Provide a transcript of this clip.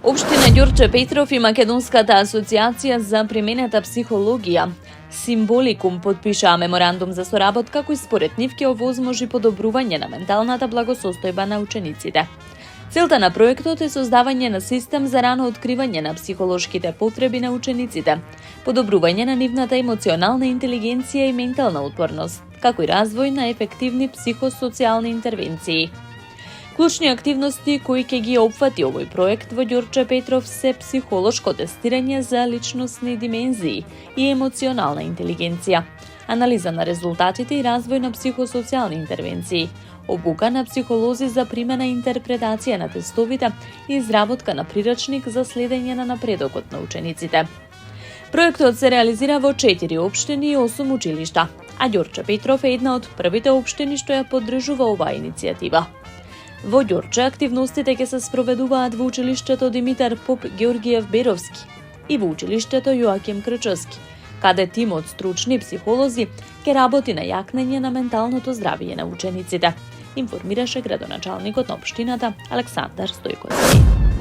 Општина Ѓурче Петров и Македонската асоциација за применета психологија Символикум подпишаа меморандум за соработка кој според нив ќе овозможи подобрување на менталната благосостојба на учениците. Целта на проектот е создавање на систем за рано откривање на психолошките потреби на учениците, подобрување на нивната емоционална интелигенција и ментална отпорност, како и развој на ефективни психосоцијални интервенции. Клучни активности кои ќе ги опфати овој проект во Ѓурче Петров се психолошко тестирање за личностни димензии и емоционална интелигенција, анализа на резултатите и развој на психосоцијални интервенции, обука на психолози за примена и интерпретација на тестовите и изработка на прирачник за следење на напредокот на учениците. Проектот се реализира во 4 општини и 8 училишта, а Ѓурче Петров е една од првите општини што ја поддржува оваа иницијатива. Во Ѓурче активностите ќе се спроведуваат во училиштето Димитар Поп Георгиев Беровски и во училиштето Јоаким Крчевски, каде тимот стручни психолози ќе работи на јакнење на менталното здравје на учениците, информираше градоначалникот на општината Александар Стојковски.